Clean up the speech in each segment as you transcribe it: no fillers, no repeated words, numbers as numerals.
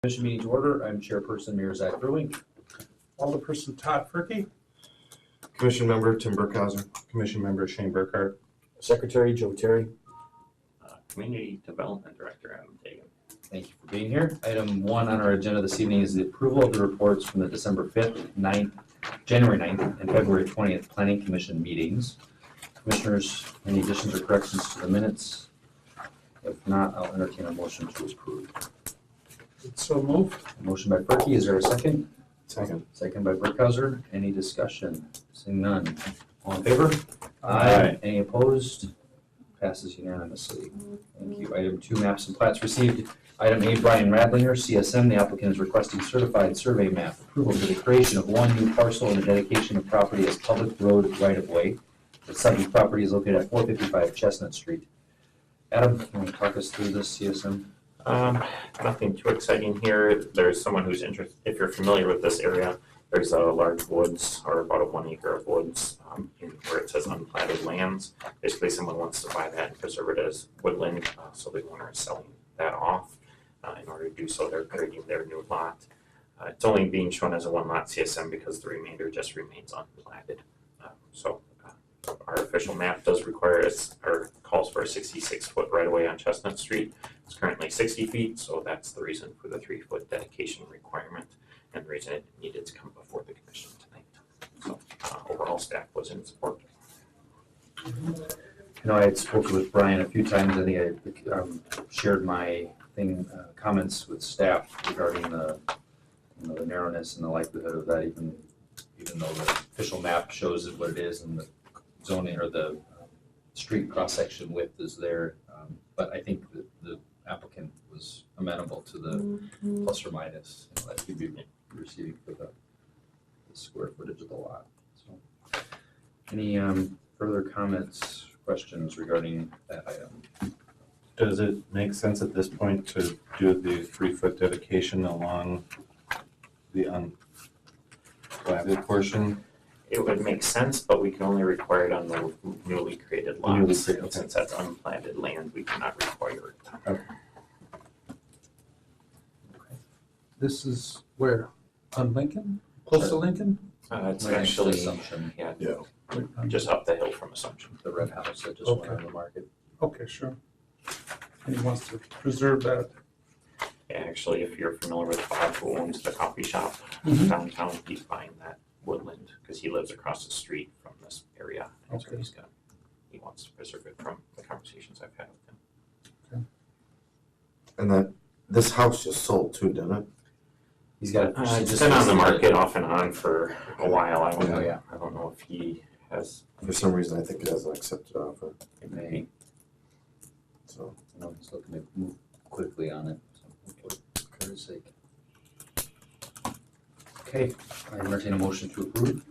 Commission meeting to order. I'm Chairperson Mayor Zach Brewing. Alderperson Todd Fricke. Commission member Tim Burkhauser. Commission member Shane Burkhart. Secretary Joe Terry. Community Development Director Adam Tagan. Thank you for being here. Item 1 on our agenda this evening is the approval of the reports from the December 5th, 9th, January 9th, and February 20th Planning Commission meetings. Commissioners, any additions or corrections to the minutes? If not, I'll entertain a motion to approve. So moved. Motion by Perky, is there a second? Second. Second by Burkhauser. Any discussion? Seeing none. All in favor? Aye. Any opposed? Passes unanimously. Thank you. Item 2, maps and plats received. Item A, Brian Radlinger, CSM. The applicant is requesting certified survey map approval for the creation of one new parcel and the dedication of property as public road right-of-way. The subject property is located at 455 Chestnut Street. Adam, can you talk us through this CSM? Nothing too exciting here. There's someone who's interested, if you're familiar with this area, there's a large woods, or about a 1 acre of woods, in where it says unplatted lands. Basically, someone wants to buy that and preserve it as woodland, so the owner is selling that off. In order to do so, they're creating their new lot. It's only being shown as a 1-lot CSM because the remainder just remains unplatted. Our official map does require us, or calls for a 66-foot right-of-way on Chestnut Street. It's currently 60 feet, so that's the reason for the 3-foot dedication requirement and the reason it needed to come before the commission tonight. So overall, staff was in support. I had spoken with Brian a few times. I think I shared my comments with staff regarding the narrowness and the likelihood of that, even though the official map shows it what it is and the zoning or the street cross-section width is there. But I think the applicant was amenable to the plus or minus that you'd be receiving for the square footage of the lot. So, any further comments, questions regarding that item? Does it make sense at this point to do the 3-foot dedication along the unplatted portion? It would make sense, but we can only require it on the newly created lots. Newly created, Since that's unplatted land, we cannot require it. Okay. This is where? On Lincoln? Close to Lincoln? It's My actual actually, assumption, yeah, Yeah. just up the hill from Assumption. the red house that just went Okay. on the market. Okay, sure. And he wants to preserve that. Actually, if you're familiar with Bob, who owns the coffee shop Mhm. downtown, he's buying that woodland because he lives across the street from this area. And so Okay. he wants to preserve it from the conversations I've had with him. And this house just sold too, didn't it? He's got. It's been on the market off and on for a while. I don't Oh, know. yeah. I don't know if he has. For some reason, I think it has an accepted offer, It may, so. he's looking to move quickly on it. So hopefully, for his sake. Okay, I entertain a motion to approve.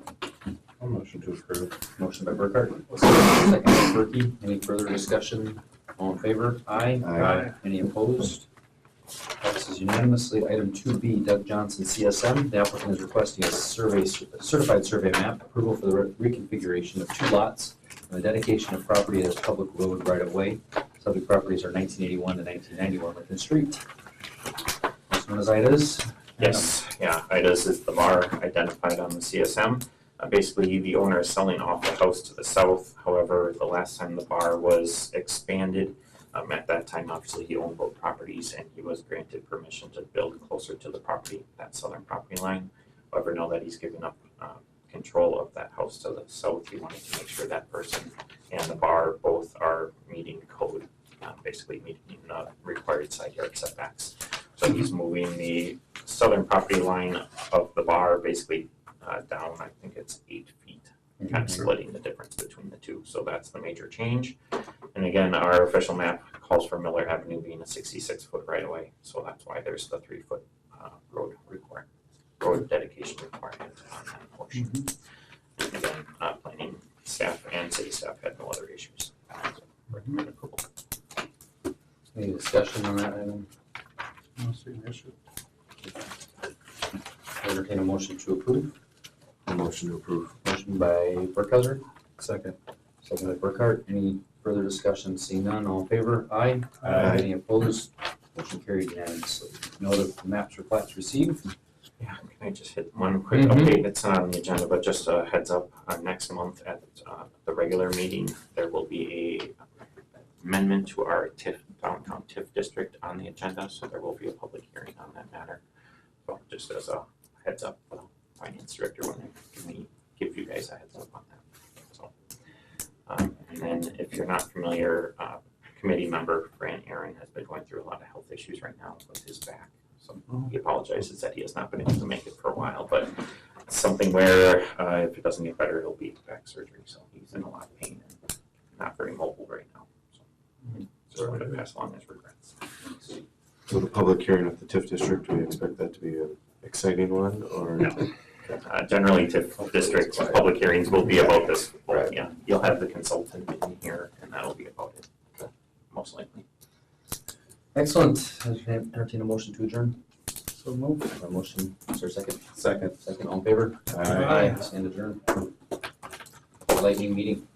A motion to approve. Motion by Burkhart, second by Perky. Any further discussion? All in favor? Aye. Aye. Any opposed? Passes unanimously. Item 2B, Doug Johnson, CSM. The applicant is requesting a certified survey map approval for the reconfiguration of 2 lots and the dedication of property as public road right-of-way. Subject properties are 1981 to 1991 Lincoln Street. This one is Ida's. Yes, yeah, Ida's is the bar identified on the CSM. Basically, the owner is selling off the house to the south. However, the last time the bar was expanded, at that time, obviously, he owned both properties and he was granted permission to build closer to the property, that southern property line. However, now that he's given up control of that house to the south, he wanted to make sure that person and the bar both are meeting code, basically meeting required side yard setbacks. So he's moving the southern property line of the bar basically down, I think it's 8 feet, kind of splitting the difference between the two. So that's the major change. And again, our official map calls for Miller Avenue being a 66-foot right-of-way. So that's why there's the 3-foot road dedication requirement on that portion. And again, planning staff and city staff had no other issues. So recommend approval. Any discussion on that item? No, see an issue. I entertain a motion to approve. A motion to approve. Motion by Burkhauser, Second. second by Burkhart. Any further discussion? Seeing none, all in favor? Aye. Aye. Any opposed? Motion carried unanimously. Note of maps or plats received. Yeah, can I just hit one quick Mhm. update? It's not on the agenda, but just a heads up, next month at the regular meeting, there will be a amendment to our TIF, downtown TIF district on the agenda, so there will be a public hearing on that matter. So just as a heads up, finance director wanted to give you guys a heads up on that. So, and then if you're not familiar, committee member Fran Aaron has been going through a lot of health issues right now with his back. So he apologizes that he has not been able to make it for a while, but it's something where if it doesn't get better, it'll be back surgery. So he's in a lot of pain and not very mobile right now. So just wanted to pass along his regrets. So the public hearing of the TIF district, do we expect that to be an exciting one, or? No. Generally, TIF districts, public hearings will be about this. Right. Yeah, you'll have the consultant in here and that'll be about it, most likely. Excellent. Entertain a motion to adjourn. So moved. A motion, is there a second? Second. Second, all in favor? Aye. Stand adjourned. Lightning meeting.